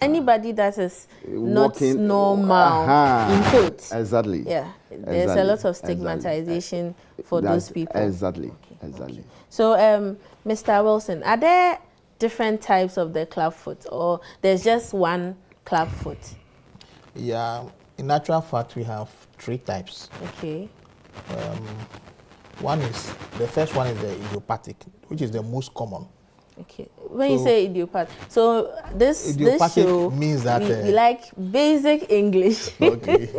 anybody that is not normal, in quotes. Exactly. Yeah, there's a lot of stigmatization for those people. Exactly. Okay. Exactly. Okay. So, Mr. Wilson, are there different types of the clubfoot, or there's just one clubfoot? Yeah, in actual fact, we have 3 types. Okay. The first one is the idiopathic, which is the most common. Okay. When you say idiopathic, so this show means that we like basic English. Okay.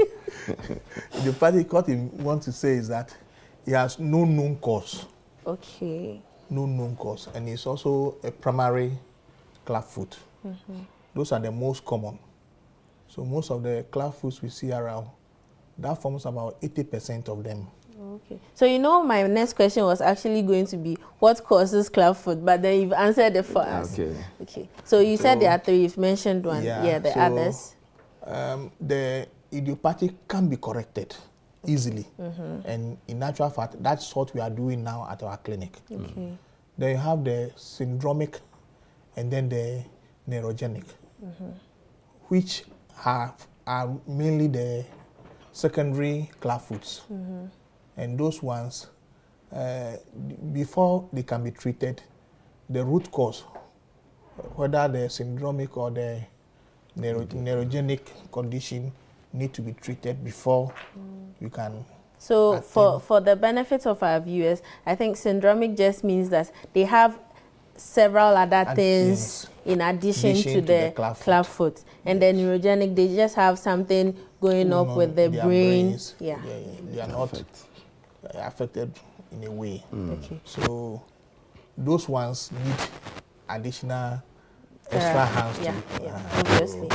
Idiopathic, what he wants to say is that he has no known cause. Okay. No known cause, and it's also a primary clubfoot. Those are the most common. So most of the clubfoots we see around, that forms about 80% of them. Okay. So my next question was actually going to be what causes clubfoot, but then you've answered it for us. Okay. Okay. So you said there are 3. You've mentioned one. Yeah. The others. The idiopathic can be corrected easily, and in actual fact, that's what we are doing now at our clinic. Okay. Then you have the syndromic, and then the neurogenic, which are mainly the secondary clubfoots. And those ones, before they can be treated, the root cause, whether the syndromic or the neurogenic condition, need to be treated before you can. So for the benefit of our viewers, I think syndromic just means that they have several other things in addition to the clubfoot. And then neurogenic, they just have something going up with the brain. Brains, they are not affected in a way. Okay. So those ones need additional extra hands. Obviously.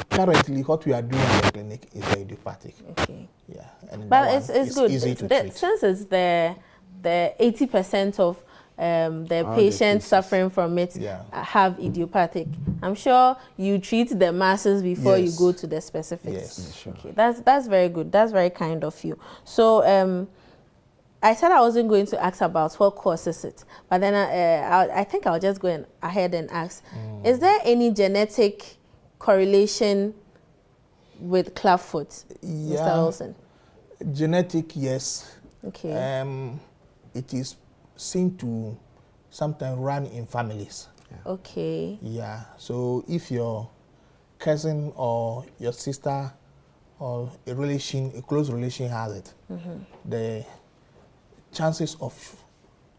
Currently, what we are doing in the clinic is the idiopathic. Okay. Yeah, and but it's good. Easy to treat. Since it's the 80% of the patients suffering from it have idiopathic. I'm sure you treat the masses before you go to the specifics. Yes, sure. Okay, that's very good. That's very kind of you. So I said I wasn't going to ask about what causes it, but then I think I'll just go ahead and ask: is there any genetic correlation with clubfoot, Mr. Wilson? Genetic, yes. Okay. It is seen to sometimes run in families. Okay. Yeah. So if your cousin or your sister or a close relation has it, the chances of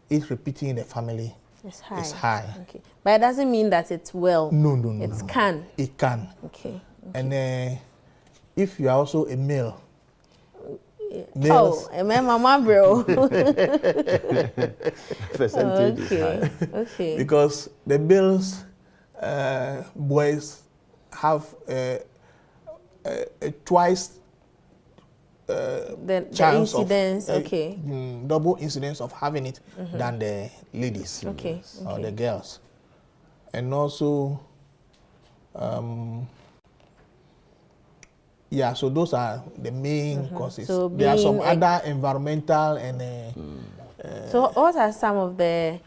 it repeating in the family is high. Okay. But it doesn't mean that it's will. No. It can. It can. Okay. And if you are also a male. Males. Mama bro. Percentage is high. Okay. Because the males, boys have a twice the chance incidence, of double incidence of having it than the ladies or the girls. And also, so those are the main causes. So there are some other environmental and. So what are some of the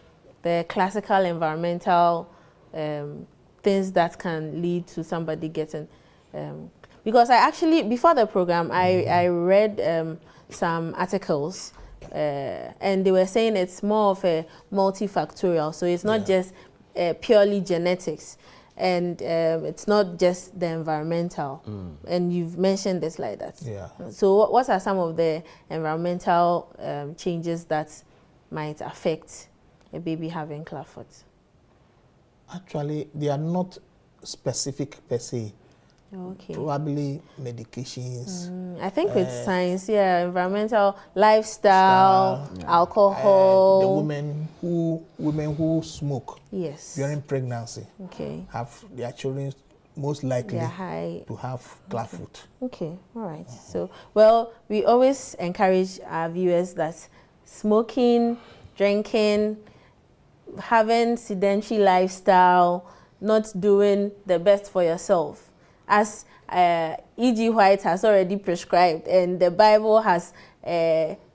classical environmental things that can lead to somebody getting? Because I actually, before the program, I read some articles and they were saying it's more of a multifactorial. So it's not just purely genetics. And it's not just the environmental. And you've mentioned this like that. Yeah. So what are some of the environmental changes that might affect a baby having clubfoot? Actually, they are not specific per se. Okay. Probably medications. I think with science, environmental, lifestyle, alcohol. The women who smoke during pregnancy have their children most likely to have clubfoot. Okay, all right. So, well, we always encourage our viewers that smoking, drinking, having sedentary lifestyle, not doing the best for yourself, as E.G. White has already prescribed and the Bible has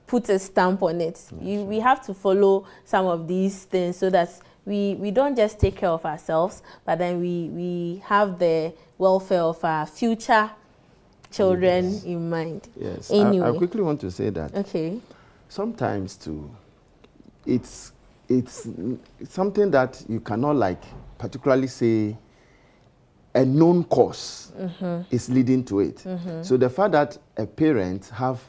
put a stamp on it. We have to follow some of these things so that we don't just take care of ourselves, but then we have the welfare of our future children in mind. Yes. Anyway. I quickly want to say that. Okay. Sometimes too, it's something that you cannot like particularly say a known cause is leading to it. So the fact that a parent have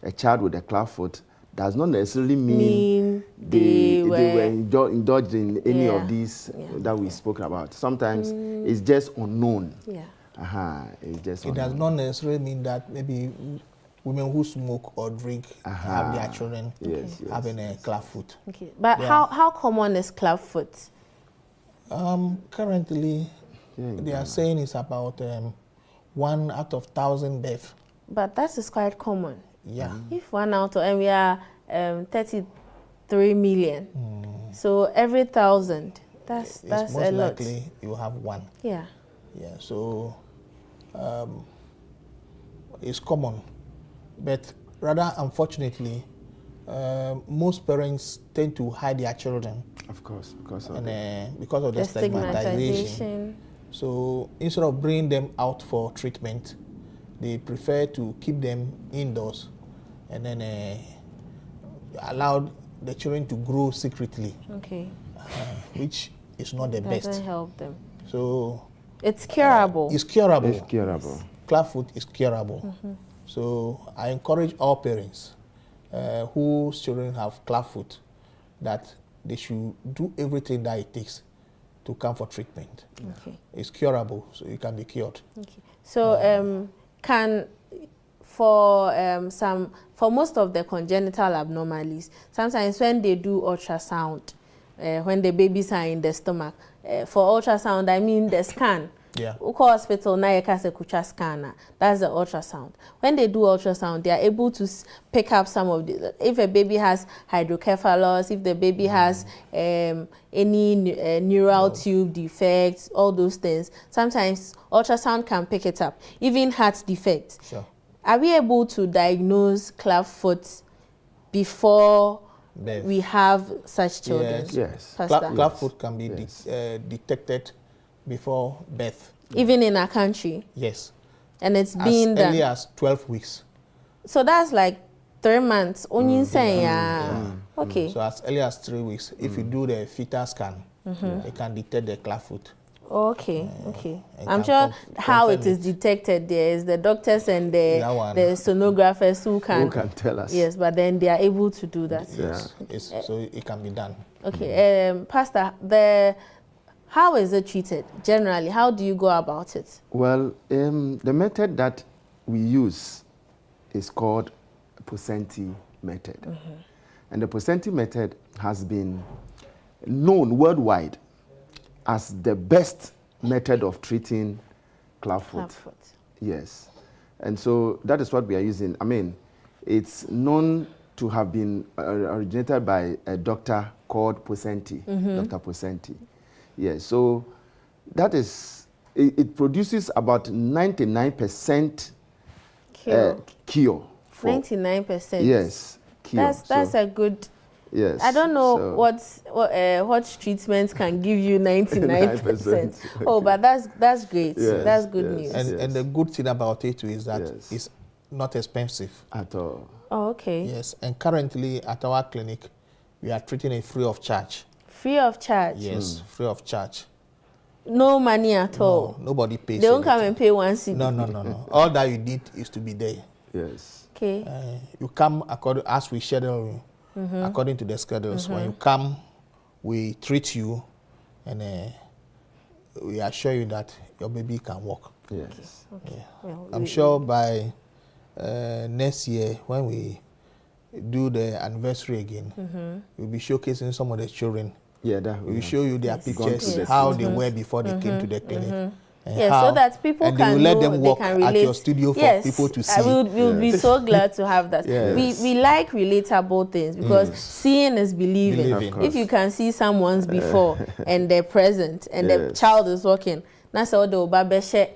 a child with a clubfoot does not necessarily mean they were indulged in any of these that we spoke about. Sometimes it's just unknown. Yeah. It's just It does not necessarily mean that maybe women who smoke or drink have their children having a clubfoot. Okay. But how common is clubfoot? Currently, they are saying it's about 1 out of 1,000 births. But that is quite common. Yeah. If 1 out of, and we are 33 million. So every 1,000, that's a lot. It's most likely you have one. Yeah. Yeah. So it's common, but rather unfortunately, most parents tend to hide their children. Of course, because of because of the stigmatization. So instead of bringing them out for treatment, they prefer to keep them indoors and then allow the children to grow secretly. Okay. Which is not the Doesn't best. help them. So it's curable. it's curable. It's curable. Clubfoot is curable. So I encourage all parents whose children have clubfoot that they should do everything that it takes to come for treatment. Okay. It's curable, so it can be cured. Okay. So for most of the congenital abnormalities, sometimes when they do ultrasound, when the babies are in the stomach, for ultrasound I mean the scan. Yeah. Uko hospital na yekase kucha scanner. That's the ultrasound. When they do ultrasound, they are able to pick up some of the. If a baby has hydrocephalus, if the baby has any neural tube defects, all those things. Sometimes ultrasound can pick it up. Even heart defects. Sure. Are we able to diagnose clubfoot before Birth. we have such children? Yes. Pastor? Clubfoot can be detected before birth. Even in our country? Yes. And it's As been done. early as 12 weeks. So that's like 3 months. Only saying, okay. So as early as 3 weeks, if you do the fetal scan, they can detect the clubfoot. Okay, okay. and I'm can sure how it confirm is detected there is the doctors and the sonographers who can tell us. Yes, but then they are able to do that. Yes. So it can be done. Okay, Pastor, how is it treated generally? How do you go about it? Well, the method that we use is called Posenti method. And the Posenti method has been known worldwide as the best method of treating clubfoot. Yes. And so that is what we are using. I mean, it's known to have been originated by a doctor called Posenti, Dr. Posenti. Yes, so that is, it produces about 99% cure. 99%? Yes, cure. That's a good... Yes. I don't know what treatment can give you 99%. Oh, but that's great. Yes, that's good news. And the good thing about it is that it's not expensive at all. Oh, okay. Yes, and currently at our clinic, we are treating it free of charge. Free of charge? Yes, free of charge. No money at all? No, nobody pays. They don't come and pay 1 cedi? No. All that you need is to be there. Yes. Okay. You come according as we schedule. According to the schedules. When you come, we treat you and we assure you that your baby can walk. Yes. Okay. Yeah. Well, I'm sure by next year, when we do the anniversary again, we'll be showcasing some of the children. Yeah, that we'll show you their pictures, yes. how they were before they came to the clinic. Yes, so that people and can they will let know, them walk they can relate. at your studio for people to see. We'll be so glad to have that. Yes. We like relatable things because seeing is believing. If you can see someone's before and they're present and the child is walking, that's all the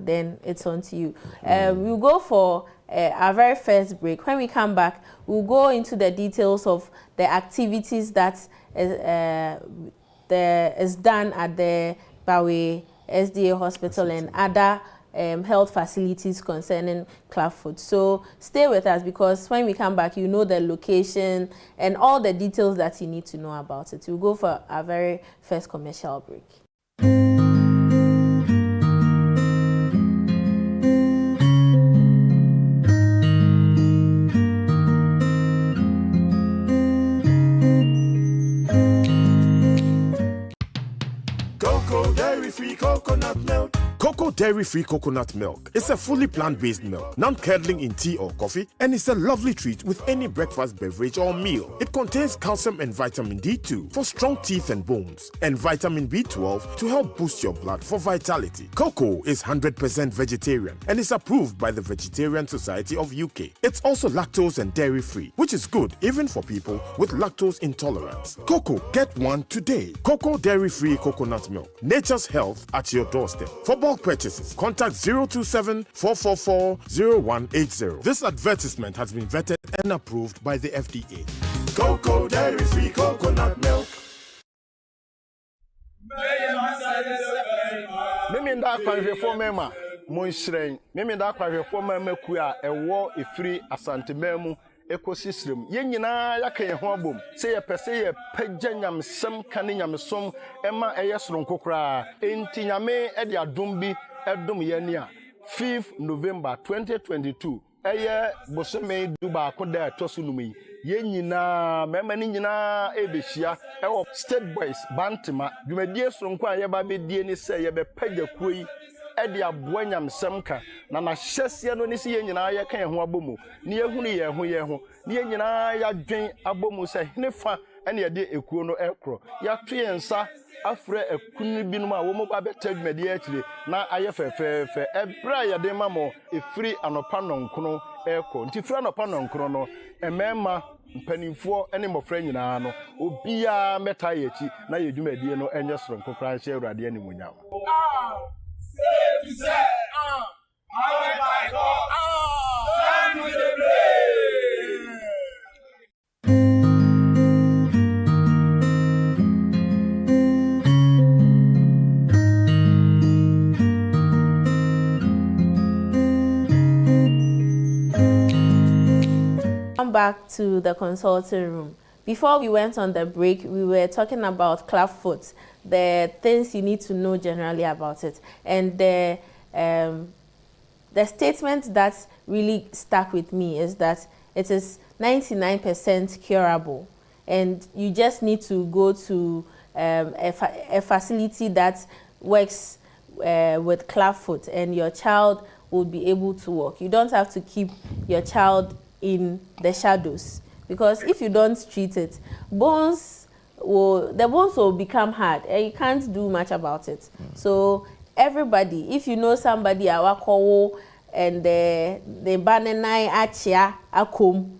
then it's on to you. We'll go for our very first break. When we come back, we'll go into the details of the activities that is done at the Bawe SDA Hospital and other health facilities concerning Clubfoot. So stay with us, because when we come back, you know the location and all the details that you need to know about it. We'll go for our very first commercial break. Cocoa dairy-free coconut milk. Cocoa dairy-free coconut milk is a fully plant-based milk, non-curdling in tea or coffee, and it's a lovely treat with any breakfast beverage or meal. It contains calcium and vitamin D2 for strong teeth and bones, and vitamin B12 to help boost your blood for vitality. Cocoa is 100% vegetarian and is approved by the Vegetarian Society of UK. It's also lactose and dairy-free, which is good even for people with lactose intolerance. Cocoa, get one today. Cocoa dairy-free coconut milk. Nature's health at your doorstep. For bulk purchases, contact 027-444-0180. This advertisement has been vetted and approved by the FDA. Cocoa dairy-free coconut milk. Mimi da kwanhwefo mema monhyerɛn. Mimi da kwanhwefo mema ku a ɛwɔ efiri asantemam ecosystem. Ye nyinaa yaka ye ho abom. Se ye pese ye pagya nyamsem kane nyamesom ema ɛyɛ soronko kra. Enti nyame ɛde adom bi ɛdom ye ni a 5th November 2022 ɛyɛ bosome duba akoda ɛtoso numi. Ye nyinaa mema ni nyinaa ebehia ɛwɔ State Boys Bantima. Dwumadie soronko a ye ba bedie ni se ye be pagya kuyi ɛde aboa nyamsem ka na na hyɛseɛ no ne se ye nyinaa yɛ kan ho abomu ne yehunu ye ho ne ye nyinaa ya dwen abomu sɛ hnefa ɛne yɛde ekuo no ɛkro ya to yɛ nsa afrɛ ekunu binom a wo mo ba bɛtɛ dwumadi akyire na ayɛ fɛfɛɛfɛ ɛbra yɛde ma mo efiri anopa nonkono ɛkɔ nti firi anopa nonkono no ɛmɛma mpanimfoɔ ɛne mmɔfra nyinaa no obiaa mɛta yɛ akyi na yɛ dwumadi no ɛnyɛ soronko kra hyɛ Awurade animuonyam. Come back to the consulting room. Before we went on the break, we were talking about Clubfoot, the things you need to know generally about it, and the statement that really stuck with me is that it is 99% curable, and you just need to go to a facility that works with Clubfoot, and your child will be able to walk. You don't have to keep your child in the shadows, because if you don't treat it, the bones will become hard and you can't do much about it. So everybody, if you know somebody awako and the banana achia akum,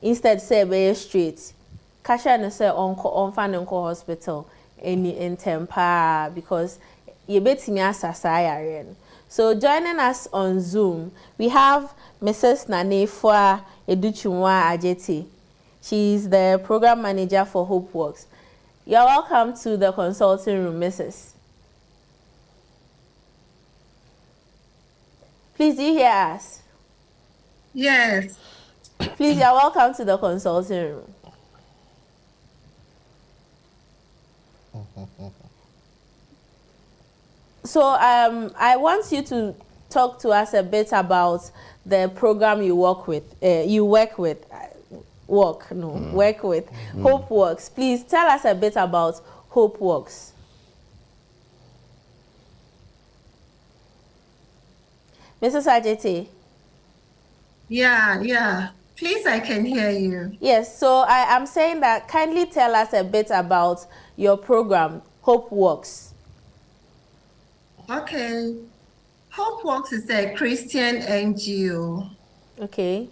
instead say be straight, kasha no say on hospital in Tempa, because you bet me asasa. So joining us on Zoom, we have Mrs. Nanefua Educhumwa Ajeti. She's the program manager for HopeWorks. You're welcome to the consulting room, Mrs. Please, do you hear us? Yes. Please, you're welcome to the consulting room. So I want you to talk to us a bit about the program you work with. HopeWorks. Please tell us a bit about HopeWorks. Mrs. Ajeti. Yeah. Please, I can hear you. Yes, so I am saying that kindly tell us a bit about your program, HopeWorks. Okay. HopeWorks is a Christian NGO. Okay.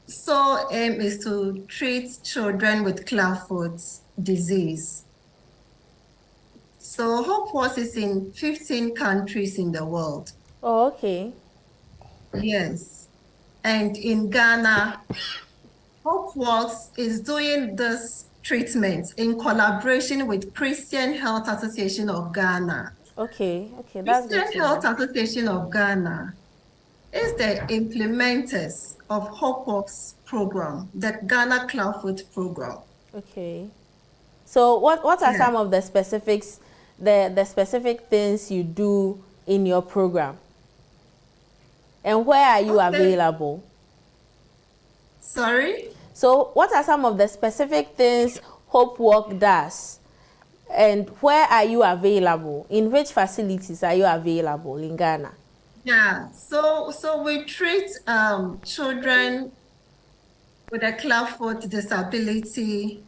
So aim is to treat children with Clubfoot disease. So HopeWorks is in 15 countries in the world. Oh, okay. Yes. And in Ghana, Hope Works is doing this treatment in collaboration with Christian Health Association of Ghana. Okay, that's good Christian to Health know. Association of Ghana is the implementers of Hope Works program, the Ghana Clubfoot program. Okay. So what are Yeah. some of the specifics, the specific things you do in your program? And where are you available? Sorry? So what are some of the specific things Hope Work does? And where are you available? In which facilities are you available in Ghana? Yeah, so we treat children with a clubfoot disability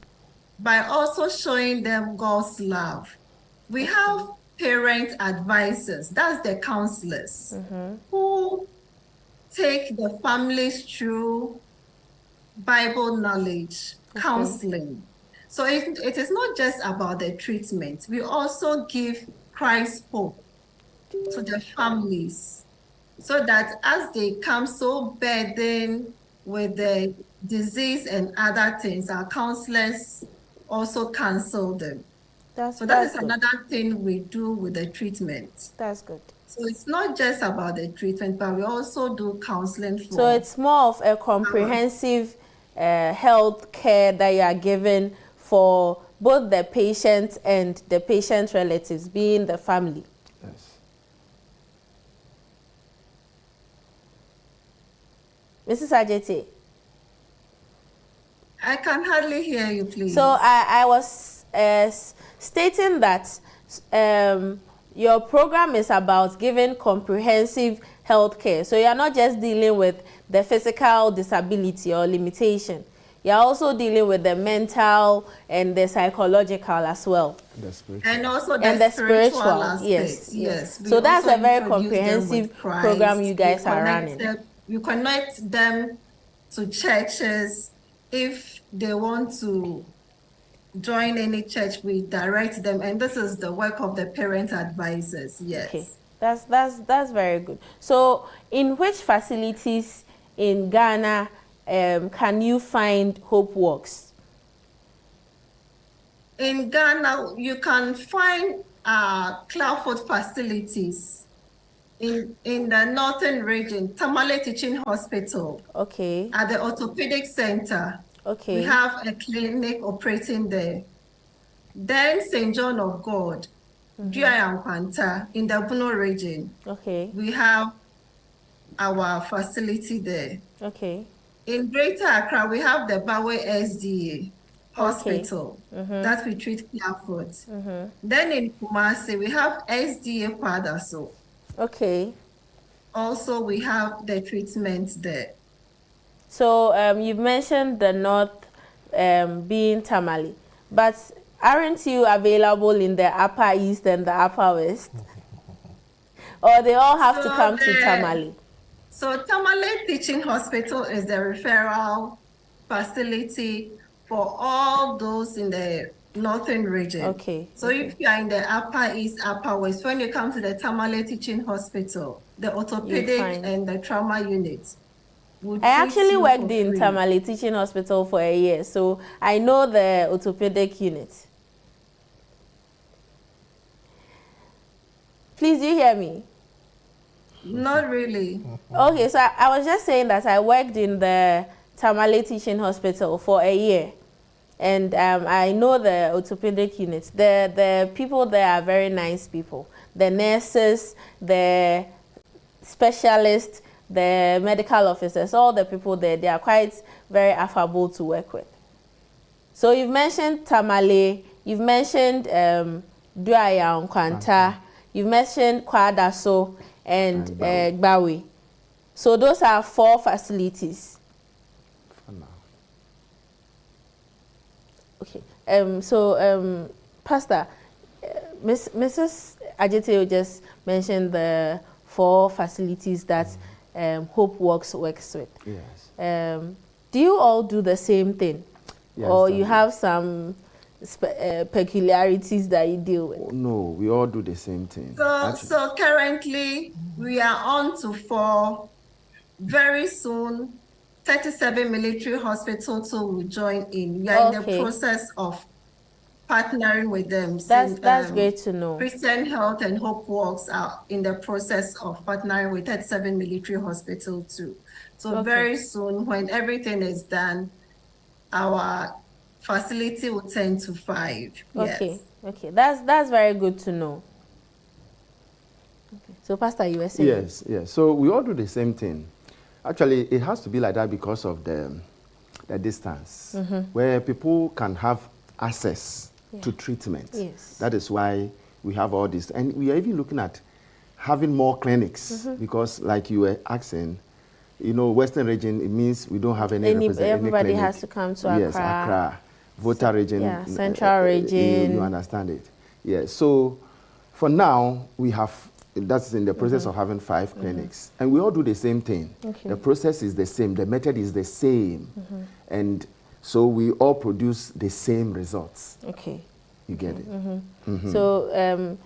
by also showing them God's love. We have parent advisors, that's the counselors, who take the families through Bible knowledge, counseling. So it is not just about the treatment. We also give Christ's hope to the families so that as they come so burdened with the disease and other things, our counselors also counsel them. So that is another thing we do with the treatment. That's good. So it's not just about the treatment, but we also do counseling for. So it's more of a comprehensive health care that you are given for both the patient and the patient's relatives, being the family. Yes. Mrs. Ajete. I can hardly hear you, please. So I was stating that your program is about giving comprehensive health care. So you're not just dealing with the physical disability or limitation. You're also dealing with the mental and the psychological as well. The spiritual. And also the spiritual aspects. Yes. We So that's also a very introduce them comprehensive with Christ. program you guys are running. We connect them to churches. If they want to join any church, we direct them, and this is the work of the parent advisors. Yes. Okay, that's very good. So in which facilities in Ghana can you find Hope Works? In Ghana, you can find Clubfoot facilities in the northern region, Tamale Teaching Hospital. Okay. At the orthopedic center. Okay. We have a clinic operating there. Then St. John of God, Duayankwanta, in the Buno region. Okay. We have our facility there. Okay. In Greater Accra, we have the Bawe SDA Hospital that we treat Clubfoot. Then in Kumasi, we have SDA Kwadaso. Okay. Also, we have the treatment there. So you've mentioned the north being Tamale, but aren't you available in the upper east and the upper west? Or they all have to come to Tamale? So Tamale Teaching Hospital is the referral facility for all those in the northern region. Okay. So if you are in the upper east, upper west, when you come to the Tamale Teaching Hospital, the orthopedic and the trauma unit. I actually worked in Tamale Teaching Hospital for a year, so I know the orthopedic unit. Please, do you hear me? Not really. Okay, so I was just saying that I worked in the Tamale Teaching Hospital for a year. And I know the orthopedic units. The people there are very nice people. The nurses, the specialists, the medical officers, all the people there, they are quite very affable to work with. So you've mentioned Tamale, you've mentioned Duayankwanta, you've mentioned Kwadaso and Gbawe. So those are 4 facilities. Okay. Pastor, Mrs. Ajete just mentioned the 4 facilities that Hope Works works with. Yes. Do you all do the same thing? Yes, or you have some peculiarities that you deal with? No, we all do the same thing. So currently we are on to 4. Very soon 37 military hospitals will join in. We are in the process of partnering with them. That's great to know. Christian Health and Hope Works are in the process of partnering with 37 military hospital too. So very soon, when everything is done, our facility will turn to 5. Okay, okay, that's very good to know. Okay. So, Pastor, you were saying? Yes, yes. So we all do the same thing. Actually, it has to be like that because of the distance, where people can have access to treatment. Yes. That is why we have all this. And we are even looking at having more clinics because, like you were asking, you know, Western region, it means we don't have any everybody has to come to Accra. Yes, Accra. Volta region. Yeah, Central region. You understand it. Yes. So for now, we have, that's in the process of having 5 clinics. And we all do the same thing. Okay. The process is the same. The method is the same. And so we all produce the same results. Okay. You get it? So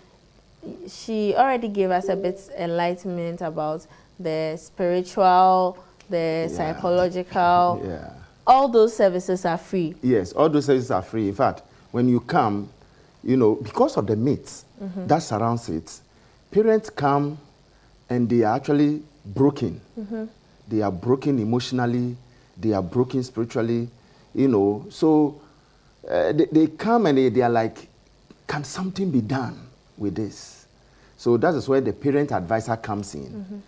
she already gave us a bit enlightenment about the spiritual, the psychological. Yeah. All those services are free. Yes, all those services are free. In fact, when you come, you know, because of the myths that surrounds it, parents come and they are actually broken. They are broken emotionally. They are broken spiritually, you know. So they come and they are like, can something be done with this? So that is where the parent advisor comes in.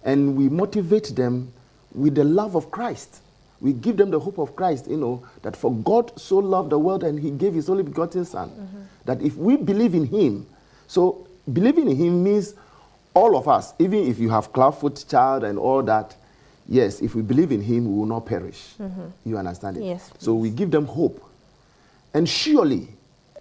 And we motivate them with the love of Christ. We give them the hope of Christ, you know, that for God so loved the world and he gave his only begotten son, that if we believe in him, so believing in him means all of us, even if you have clubfoot child and all that, yes, if we believe in him, we will not perish. You understand it? Yes. So we give them hope. And surely,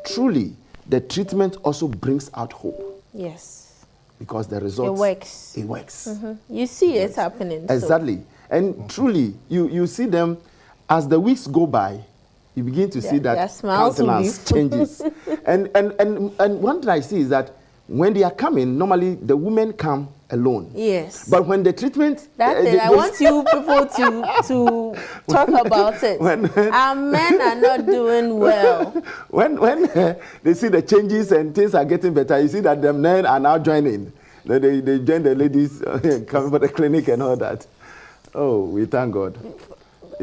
truly, the treatment also brings out hope. Yes. Because the results... It works. It works. You see it happening. Exactly. So. And truly, you see them, as the weeks go by, you begin to see that countenance changes. and one thing I see is that when they are coming, normally the women come alone. Yes. But when the treatment... I want you people to talk about it. Our men are not doing well. When they see the changes and things are getting better, you see that the men are now joining. They join the ladies coming for the clinic and all that. Oh, we thank God.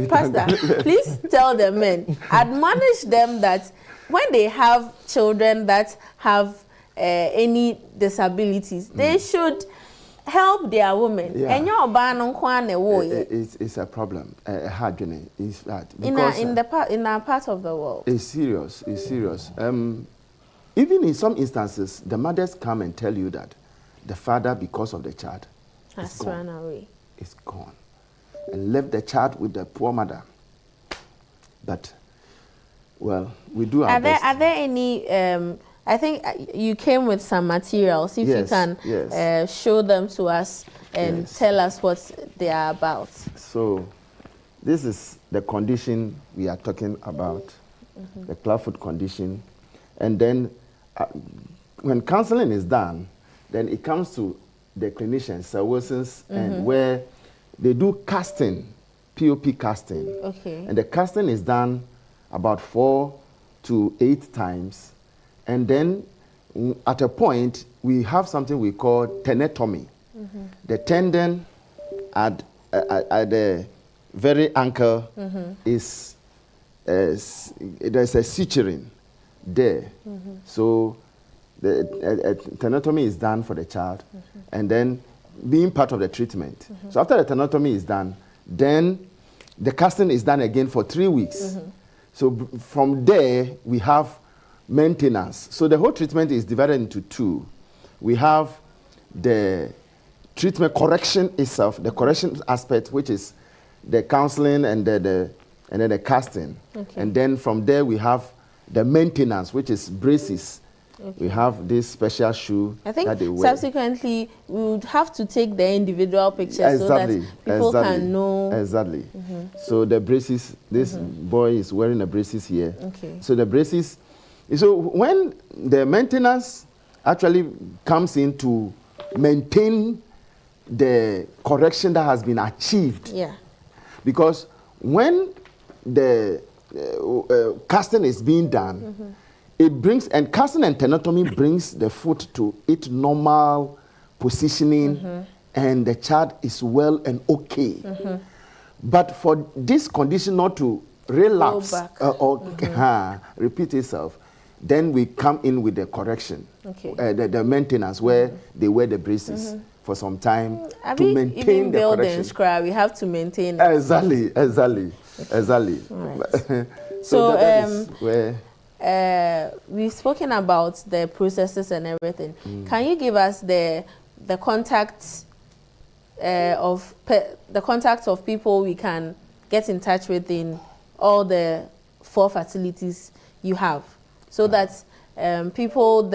Pastor, please tell the men, admonish them that when they have children that have any disabilities, they should help their women. Yeah. It's a problem, a hard journey. It's hard. In our part of the world. It's serious. It's serious. Even in some instances, the mothers come and tell you that the father, because of the child, has run away. It's gone. And left the child with the poor mother. But, well, we do our best. Are there any, I think you came with some materials, if you can show them to us and tell us what they are about. So, this is the condition we are talking about, the clubfoot condition. And then, when counseling is done, then it comes to the clinicians, Sir Wilson's, and where they do casting, POP casting. Okay. And the casting is done about 4 to 8 times. And then at a point, we have something we call tenotomy. The tendon at the very ankle is, there's a suturing there. So the tenotomy is done for the child. And then being part of the treatment. So after the tenotomy is done, then the casting is done again for 3 weeks. So from there, we have maintenance. So the whole treatment is divided into 2. We have the treatment correction itself, the correction aspect, which is the counseling and then the casting. And then from there, we have the maintenance, which is braces. We have this special shoe that they wear. I think subsequently we would have to take the individual pictures so that people can know. Exactly. So the braces, this boy is wearing the braces here. So the braces, so when the maintenance actually comes in to maintain the correction that has been achieved. Because when the casting is being done, it brings, and casting and tenotomy brings the foot to its normal positioning, and the child is well and okay. But for this condition not to relapse or repeat itself, then we come in with the correction, the maintenance, where they wear the braces for some time to maintain the correction. We have to maintain it. Exactly. Right. So that is where we've spoken about the processes and everything. Can you give us the contacts of people we can get in touch with in all the 4 facilities you have, so that people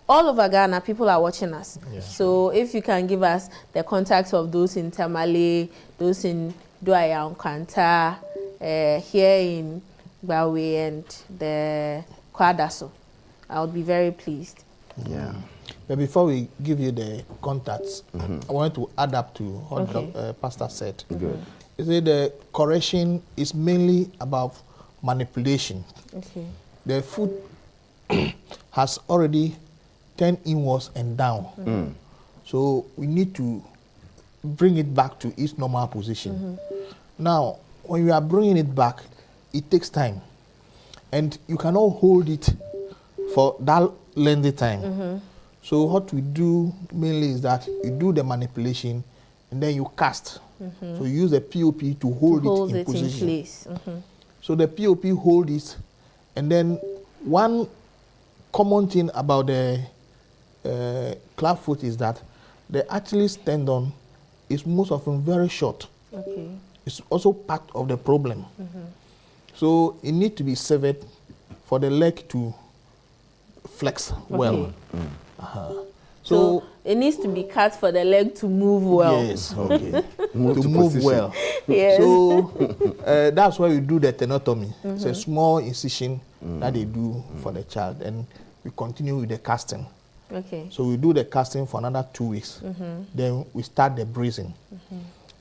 all over Ghana, people are watching us. Yeah. So if you can give us the contacts of those in Tamale, those in Douaya Nkanta, here in Bawe and the Kwadaso, I would be very pleased. Yeah. But before we give you the contacts, I want to add up to what Pastor said. Good. He said the correction is mainly about manipulation. Okay. The foot has already turned inwards and down. So we need to bring it back to its normal position. Now, when you are bringing it back, it takes time. And you cannot hold it for that lengthy time. So what we do mainly is that you do the manipulation and then you cast. So you use the POP to hold it in position. In place. So the POP hold it, and then one common thing about the clubfoot is that the Achilles tendon is most often very short. Okay. It's also part of the problem. So it needs to be severed for the leg to flex well. So it needs to be cut for the leg to move well. Yes, okay. To move well. Yes. So that's why we do the tenotomy. It's a small incision that they do for the child, and we continue with the casting. Okay. So we do the casting for another 2 weeks. Then we start the bracing.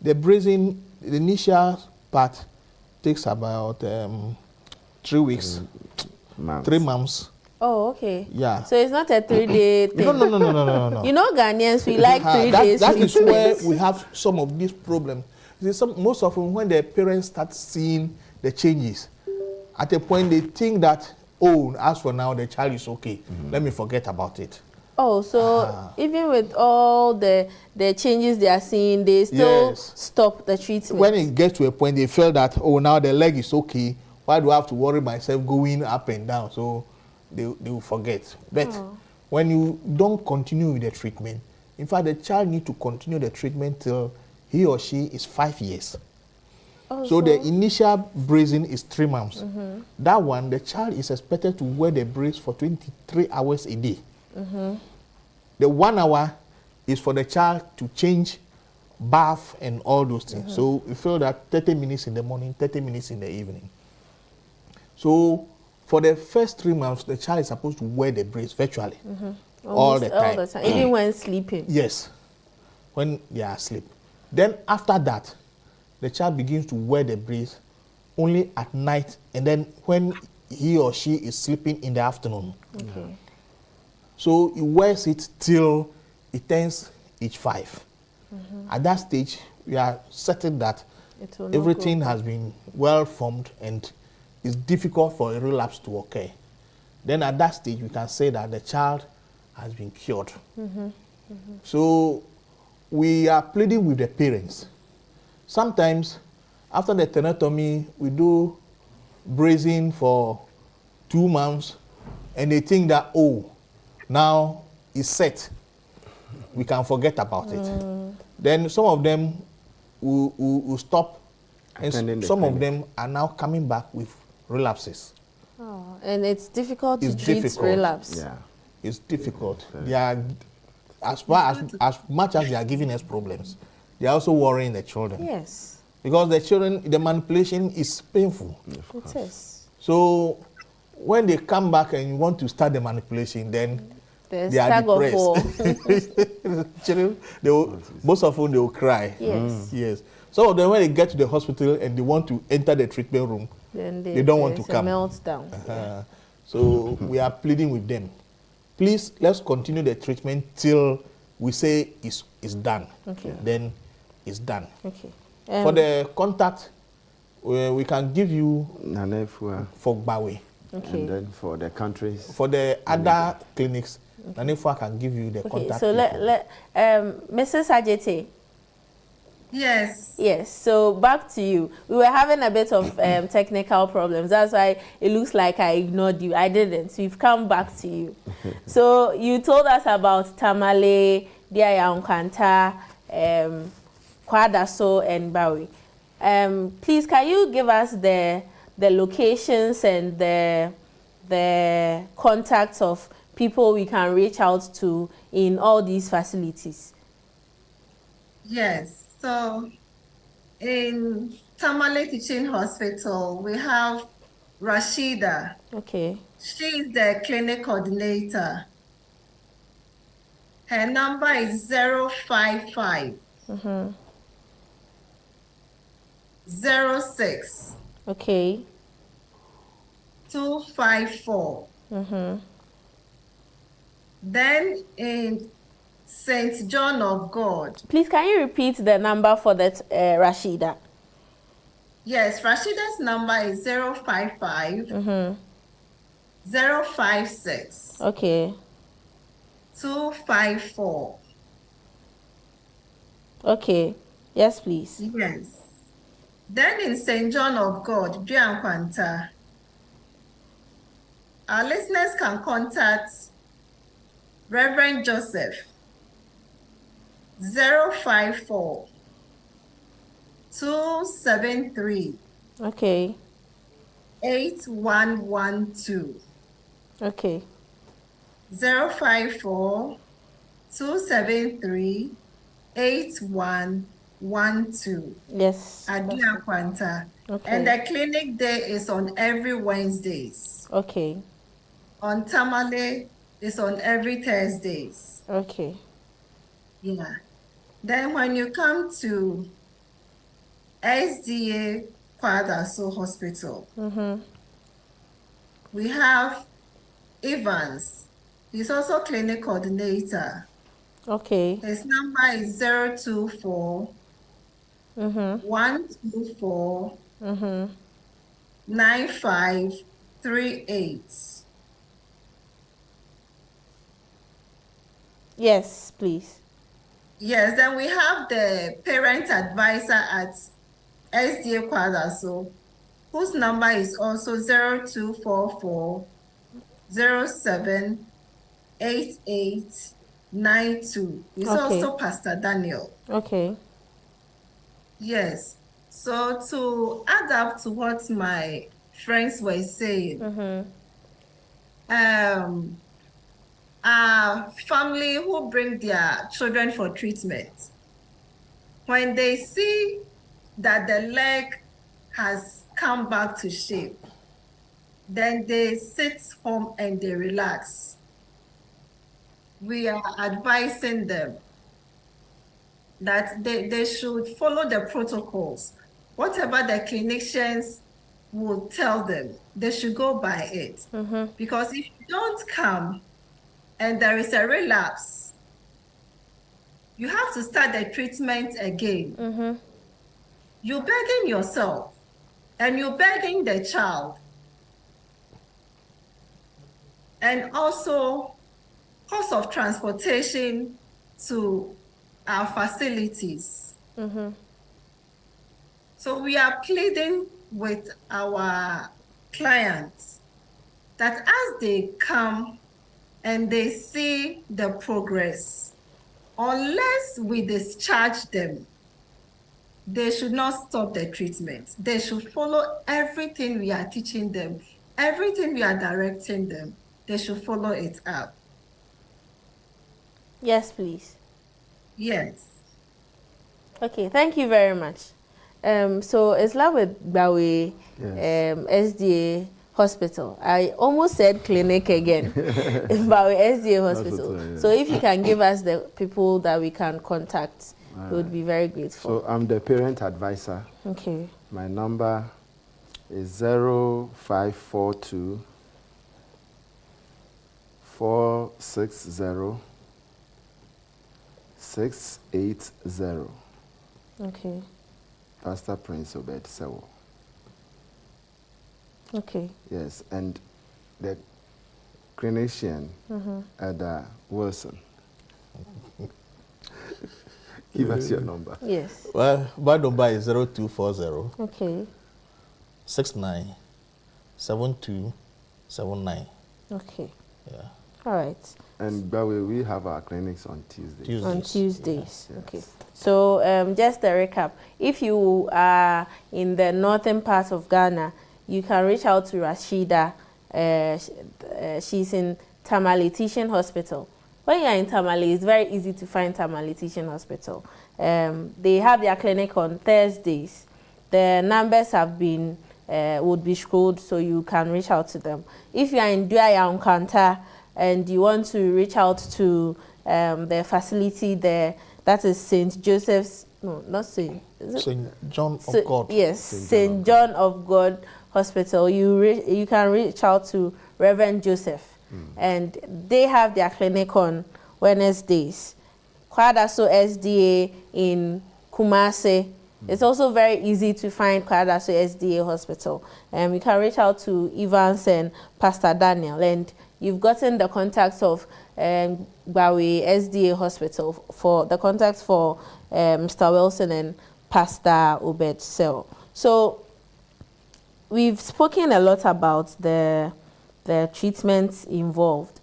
The bracing, the initial part takes about 3 weeks, 3 months. Oh, okay. Yeah. So it's not a 3-day thing. No. You know, Ghanaians, we like 3 days. That is where we have some of these problems. Most often when the parents start seeing the changes, at a point they think that, oh, as for now, the child is okay. Let me forget about it. Oh, so even with all the changes they are seeing, they still stop the treatment? When it gets to a point, they feel that, oh, now the leg is okay. Why do I have to worry myself going up and down? So they will forget. But when you don't continue with the treatment, in fact, the child needs to continue the treatment till he or she is 5 years. So the initial bracing is 3 months. That one, the child is expected to wear the brace for 23 hours a day. The 1 hour is for the child to change, bath, and all those things. So we feel that 30 minutes in the morning, 30 minutes in the evening. So for the first 3 months, the child is supposed to wear the brace virtually all the time. Even when sleeping? Yes, when they are asleep. Then after that, the child begins to wear the brace only at night, and then when he or she is sleeping in the afternoon. Okay. So he wears it till it turns age 5. At that stage, we are certain that everything has been well formed and it's difficult for a relapse to occur. Then at that stage, we can say that the child has been cured. So we are pleading with the parents. Sometimes, after the tenotomy, we do bracing for 2 months, and they think that, oh, now it's set. We can forget about it. Then some of them will stop, and some of them are now coming back with relapses. Oh, and it's difficult to treat relapse. Yeah. It's difficult. They are, as much as they are giving us problems, they are also worrying the children. Yes. Because the children, the manipulation is painful. It is. So when they come back and you want to start the manipulation, then they are depressed. Children, most of them they will cry. Yes. Yes. Some of them, when they get to the hospital and they want to enter the treatment room, Then they don't want to come. Meltdown. So we are pleading with them. Please, let's continue the treatment till we say it's done. Okay. Then it's done. Okay. For the contact, we can give you Nanefua. for Bawe. Okay. And then for the countries. For the other clinics, Nanefua can give you the Okay. contact. So Mrs. Ajete. Yes. Yes, so back to you. We were having a bit of technical problems. That's why it looks like I ignored you. I didn't. We've come back to you. So you told us about Tamale, Diayankanta, Kwadaso, and Bawi. Please, can you give us the locations and the contacts of people we can reach out to in all these facilities? Yes. So in Tamale Teaching Hospital, we have Rashida. Okay. She's the clinic coordinator. Her number is 055 06 Okay. 254. Then in St. John of God. Please, can you repeat the number for that Rashida? Yes, Rashida's number is 055 056 Okay. 254. Okay. Yes, please. Yes. Then in St. John of God, Bianquanta, our listeners can contact Reverend Joseph 054 273 Okay. 8112. Okay. 054 273 8112. Yes. At Bianquanta. Okay. And the clinic day is on every Wednesdays. Okay. On Tamale is on every Thursdays. Okay. Yeah. Then when you come to SDA Kwadaso Hospital, we have Evans. He's also clinic coordinator. Okay. His number is 024 124 9538. Yes, please. Yes, then we have the parent advisor at SDA Kwadaso, whose number is also 0244 07 8892. He's Okay. also Pastor Daniel. Okay. Yes. So to add up to what my friends were saying, a family who bring their children for treatment, when they see that the leg has come back to shape, then they sit home and they relax. We are advising them that they should follow the protocols. Whatever the clinicians will tell them, they should go by it. Because if you don't come and there is a relapse, you have to start the treatment again. You're begging yourself and you're begging the child. And also cost of transportation to our facilities. So we are pleading with our clients that as they come and they see the progress, unless we discharge them, they should not stop the treatment. They should follow everything we are teaching them, everything we are directing them. They should follow it up. Yes, please. Yes. Okay, thank you very much. So it's love with Bawe SDA Hospital. I almost said clinic again. Bawe SDA Hospital. Yeah. So if you can give us the people that we can contact we would be very grateful. So I'm the parent advisor. Okay. My number is 0542 460 680. Okay. Pastor Prince Obed Sewo. Okay. Yes, and the clinician, Ada Wilson. Give us your number. Yes. Well, my number is 0240 Okay. 69 7279. Okay. Yeah. All right. And by the way, we have our clinics on Tuesdays. On Tuesdays. Yes. Okay. So just a recap. If you are in the northern part of Ghana, you can reach out to Rashida. She's in Tamale Teaching Hospital. When you are in Tamale, it's very easy to find Tamale Teaching Hospital. They have their clinic on Thursdays. The numbers have been would be scrolled, so you can reach out to them. If you are in Duaya Nkanta and you want to reach out to the facility there, that is St. Joseph's, no, not St. St. John of God. Yes, St. John of God Hospital. You can reach out to Reverend Joseph, and they have their clinic on Wednesdays. Kwadaso SDA in Kumasi. It's also very easy to find Kwadaso SDA Hospital. You can reach out to Evans and Pastor Daniel, and you've gotten the contacts of Bawe SDA Hospital for the contacts for Mr. Wilson and Pastor Obed Sewo. So we've spoken a lot about the treatments involved.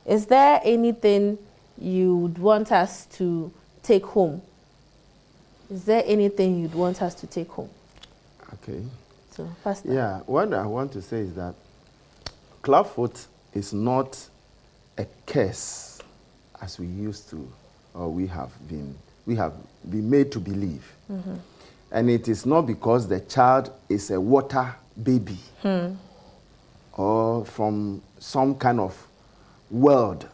Is there anything you would want us to take home? Is there anything you'd want us to take home? Okay. So, Pastor. Yeah, what I want to say is that clubfoot is not a curse as we used to, or we have been made to believe. And it is not because the child is a water baby or from some kind of world.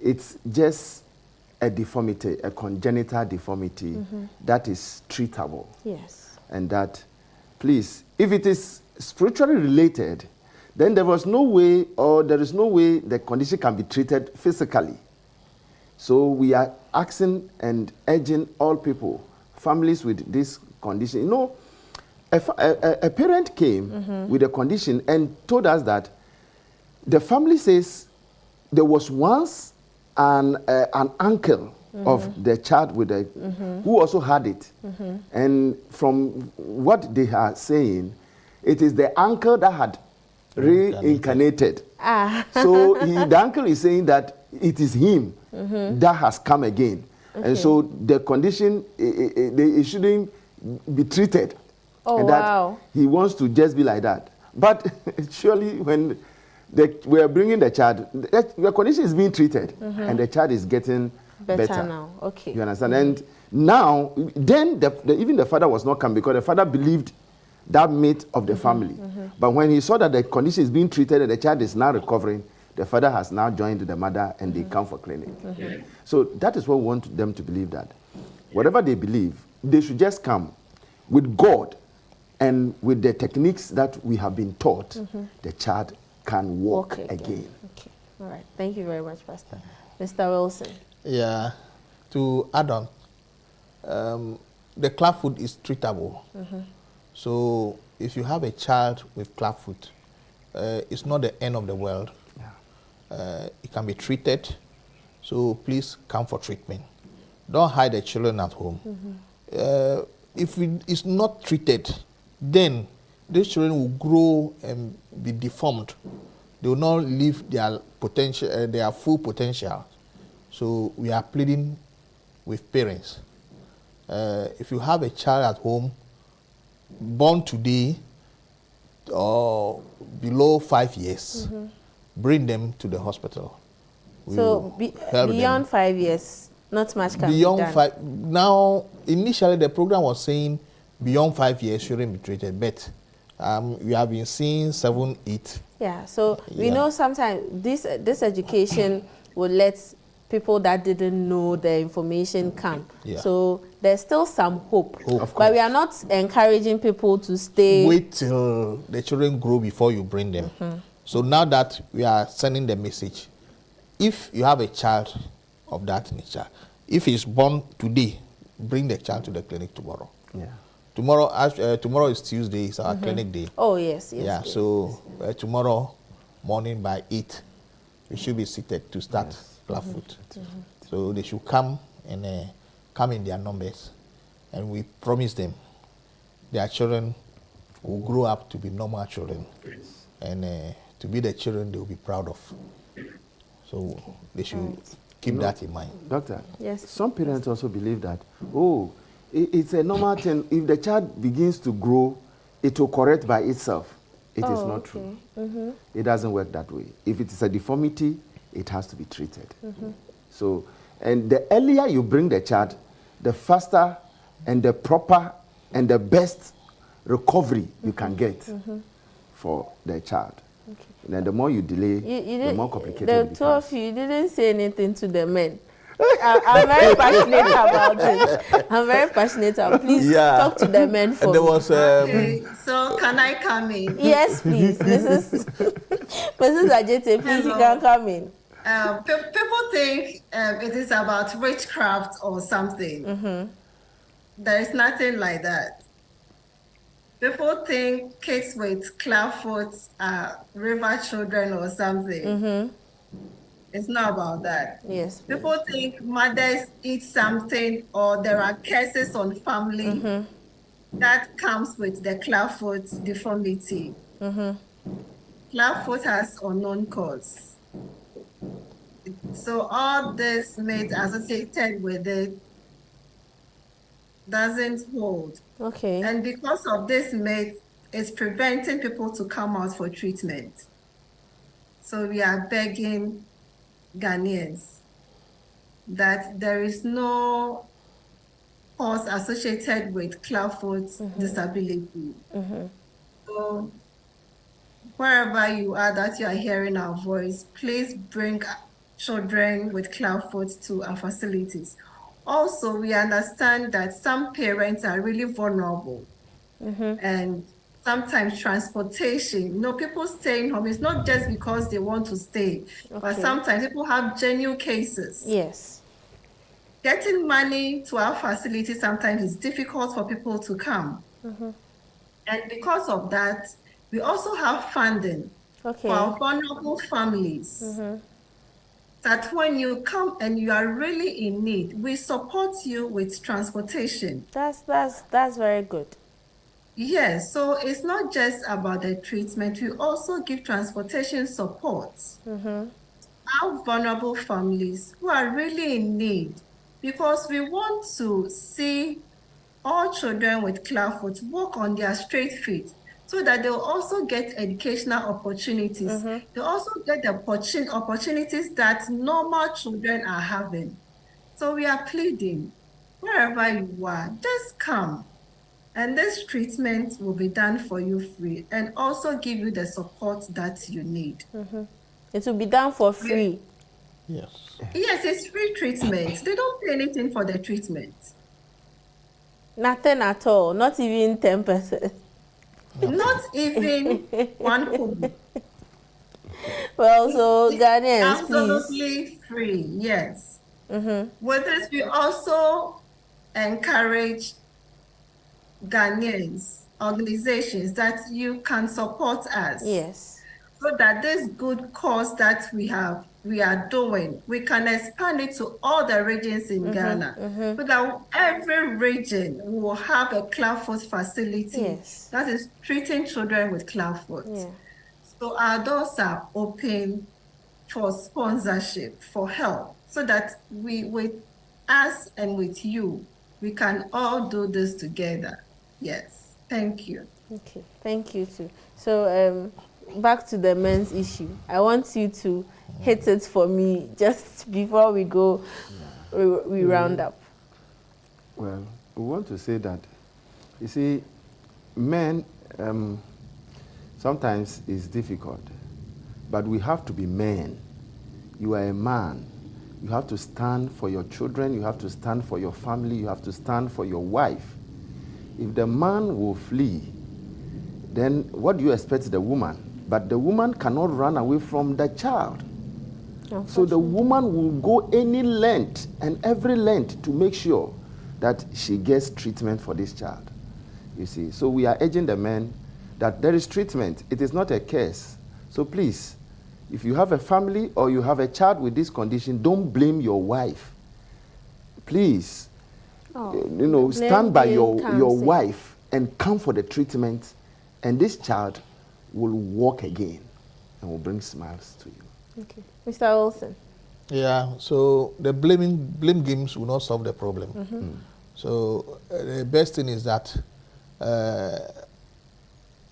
It's just a deformity, a congenital deformity that is treatable. Yes. And that, please, if it is spiritually related, then there is no way the condition can be treated physically. So we are asking and urging all people, families with this condition. You know, a parent came with a condition and told us that the family says there was once an uncle of the child with a, who also had it. And from what they are saying, it is the uncle that had reincarnated. So the uncle is saying that it is him that has come again. And so the condition, it shouldn't be treated. Oh, and that wow. he wants to just be like that. But surely when we are bringing the child, the condition is being treated and the child is getting better now. Okay. You understand? And now, then even the father was not coming because the father believed that mate of the family. But when he saw that the condition is being treated and the child is now recovering, the father has now joined the mother and they come for clinic. So that is what we want them to believe, that whatever they believe, they should just come with God and with the techniques that we have been taught, the child can walk again. Okay. All right. Thank you very much, Pastor. Mr. Wilson. Yeah. To add on, the clubfoot is treatable. So if you have a child with clubfoot, it's not the end of the world. It can be treated. So please come for treatment. Don't hide the children at home. If it is not treated, then these children will grow and be deformed. They will not live their potential, their full potential. So we are pleading with parents. If you have a child at home, born today or below 5 years, bring them to the hospital. So beyond 5 years, not much can beyond be done. 5. Now, initially the program was saying beyond 5 years shouldn't be treated, but we have been seeing 7, 8. Yeah. So we know sometimes this education would let people that didn't know the information come. Yeah. So there's still some hope. Of But we are not encouraging people to stay. Wait till the children grow before you bring them. So now that we are sending the message, if you have a child of that nature, if he's born today, bring the child to the clinic tomorrow. Yeah. Tomorrow is Tuesday, it's our clinic day. Oh, yes, yes. Yeah, yes. so tomorrow morning by 8, we should be seated to start Clubfoot. So they should come and come in their numbers, and we promise them their children will grow up to be normal children, and to be the children they will be proud of. So they should keep that in mind. Doctor, Yes. some parents also believe that, it's a normal thing. If the child begins to grow, it will correct by itself. It is not true. It doesn't work that way. If it is a deformity, it has to be treated. So, and the earlier you bring the child, the faster and the proper and the best recovery you can get for the child. And then the more you delay, the more complicated it becomes. The two of you didn't say anything to the men. I'm very passionate about it. I'm very passionate about it. Please talk to the men for And there me. was Okay, so can I come in? Yes, please. Mrs. Ajete, please, you can come in. People think it is about witchcraft or something. There is nothing like that. People think kids with clubfoot are river children or something. It's not about that. Yes. Please. People think mothers eat something or there are curses on family that comes with the clubfoot deformity. Clubfoot has unknown cause. So all this myth associated with it doesn't hold. Okay. And because of this myth, it's preventing people to come out for treatment. So we are begging Ghanaians that there is no cause associated with clubfoot disability. So wherever you are that you are hearing our voice, please bring children with clubfoot to our facilities. Also, we understand that some parents are really vulnerable and sometimes transportation, people staying home, it's not just because they want to stay, but sometimes people have genuine cases. Yes. Getting money to our facility sometimes is difficult for people to come. And because of that, we also have funding for our vulnerable families. That when you come and you are really in need, we support you with transportation. That's very good. Yes, so it's not just about the treatment, we also give transportation support. Our vulnerable families who are really in need, because we want to see all children with clubfoot walk on their straight feet so that they'll also get educational opportunities. They'll also get the opportunities that normal children are having. So we are pleading, wherever you are, just come. And this treatment will be done for you free and also give you the support that you need. It will be done for free. Yes. Yes, it's free treatment. They don't pay anything for the treatment. Nothing at all. Not even 10%. Not even 1 kobo. Well, so Ghanaians, please. Absolutely free, yes. With this, we also encourage Ghanaians, organizations that you can support us. Yes. So that this good cause that we are doing, we can expand it to all the regions in Ghana. So that every region will have a clubfoot facility that is treating children with clubfoot. So our doors are open for sponsorship, for help, so that we, with us and with you, we can all do this together. Yes, thank you. Okay, thank you too. So back to the men's issue. I want you to hit it for me just before we go, we round up. Well, we want to say that, you see, men, sometimes it's difficult, but we have to be men. You are a man. You have to stand for your children. You have to stand for your family. You have to stand for your wife. If the man will flee, then what do you expect the woman? But the woman cannot run away from the child. So the woman will go any length and every length to make sure that she gets treatment for this child. You see, so we are urging the men that there is treatment. It is not a curse. So please, if you have a family or you have a child with this condition, don't blame your wife. Please, stand by your wife and come for the treatment, and this child will walk again and will bring smiles to you. Okay. Mr. Olsen. Yeah, so the blame games will not solve the problem. So the best thing is that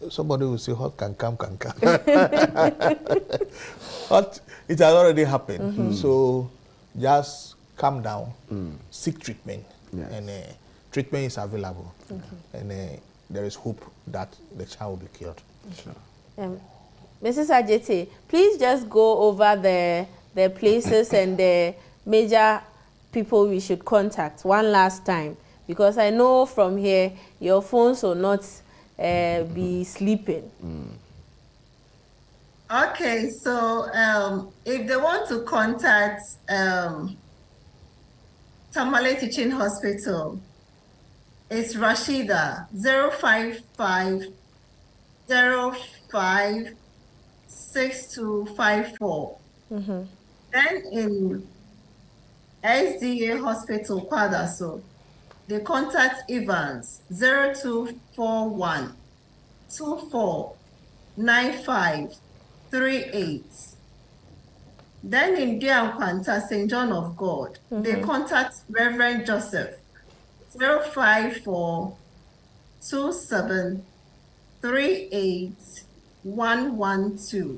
somebody will say, what can come, can come. But it has already happened. So just calm down, seek treatment, and treatment is available. And there is hope that the child will be cured. Sure. Mrs. Ajete, please just go over the places and the major people we should contact one last time, because I know from here your phones will not be sleeping. Okay, so if they want to contact Tamale Teaching Hospital, it's Rashida 055 05 6254. Then in SDA Hospital, Kwadaso, they contact Evans 0241 24 9538. Then in Diankwanta, St. John of God, they contact Reverend Joseph 054 27 38 112.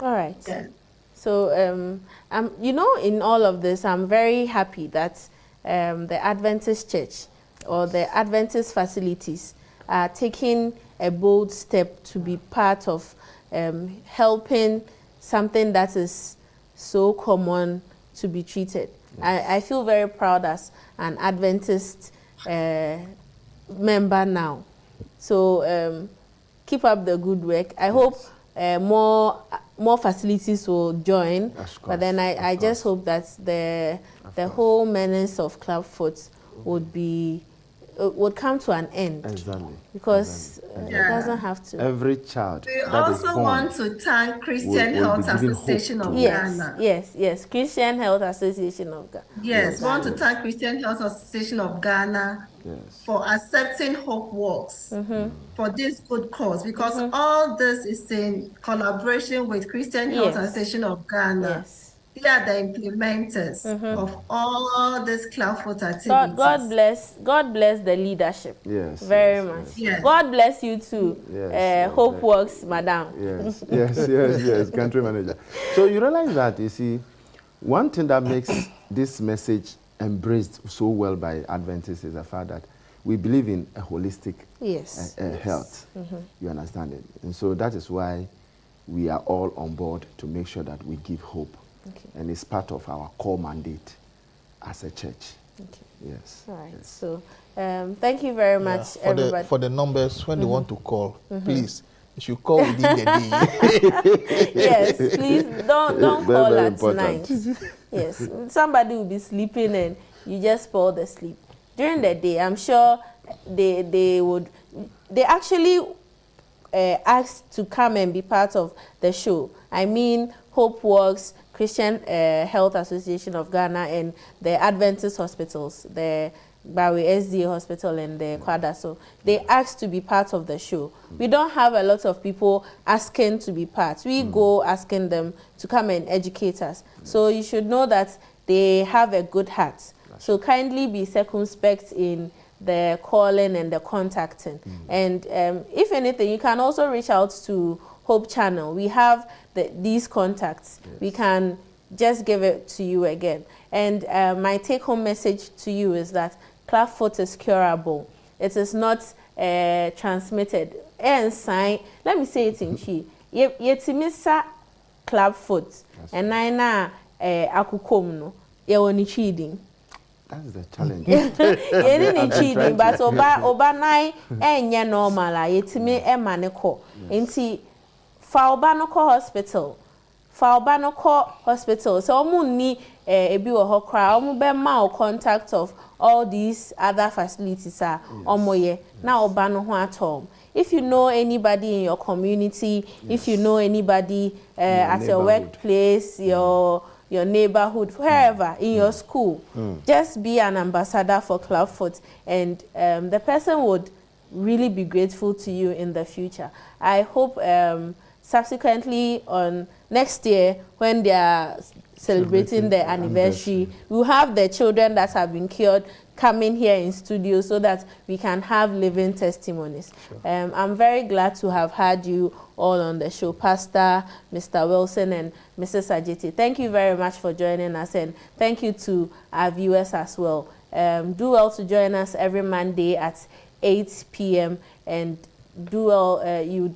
All right. Yeah. So, in all of this, I'm very happy that the Adventist Church or the Adventist facilities are taking a bold step to be part of helping something that is so common to be treated. I feel very proud as an Adventist member now. So keep up the good work. I hope more facilities will join, but then I just hope that the whole menace of Clubfoot would come to an end. Exactly. Because it doesn't have to. Every child. We also want to thank Christian Health Association of Ghana. Yes, Christian Health Association of Ghana. Yes, we want to thank Christian Health Association of Ghana for accepting Hope Works for this good cause, because all this is in collaboration with Christian Health Association of Ghana. Yes. They are the implementers of all this Clubfoot activities. God bless the leadership. Yes. Very much. Yes. God bless you too. Yes, Hope Works, madam. Yes, country manager. So you realize that, you see, one thing that makes this message embraced so well by Adventists is the fact that we believe in a holistic health. You understand it? And so that is why we are all on board to make sure that we give hope. Okay. And it's part of our core mandate as a church. Okay. Yes. All right. Yes. So thank you very much, everybody. For the numbers, when they want to call, please, you should call within the day. Yes, please don't call very at important. night. Yes, somebody will be sleeping and you just spoil the sleep. During the day, I'm sure they actually asked to come and be part of the show. I mean, Hope Works, Christian Health Association of Ghana, and the Adventist hospitals, the Bawe SDA Hospital and the Kwada. So they asked to be part of the show. We don't have a lot of people asking to be part. We go asking them to come and educate us. So you should know that they have a good heart. So kindly be circumspect in the calling and the contacting. And if anything, you can also reach out to Hope Channel. We have these contacts. We can just give it to you again. And my take-home message to you is that Clubfoot is curable. It is not transmitted. And sign, let me say it in Chi. Yetimisa Clubfoot and na akukom no ye woni cheating. That's the challenge. Ye ni cheating but oba nine enye normal a yetimi e ma ne ko. Enti fa oba no ko hospital. Fa oba no ko hospital. So omu ni ebi wo ho kra omu be ma contact of all these other facilities are omoye na oba no ho atom. If you know anybody in your community, if you know anybody at your workplace, your neighborhood, wherever, in your school, just be an ambassador for Clubfoot, and the person would really be grateful to you in the future. I hope subsequently on next year, when they are celebrating their anniversary, we'll have the children that have been cured coming here in studio so that we can have living testimonies. Sure. I'm very glad to have had you all on the show, Pastor, Mr. Wilson, and Mrs. Ajiti. Thank you very much for joining us, and thank you to our viewers as well. Do well to join us every Monday at 8 p.m. and do well. You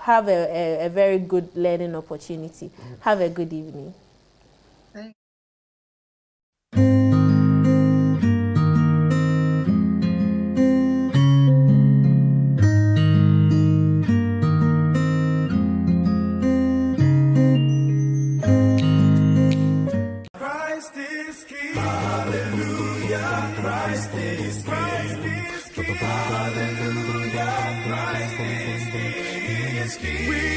have a very good learning opportunity. Have a good evening. Thank Christ is King. Hallelujah. Christ is King. Hallelujah. Christ is King.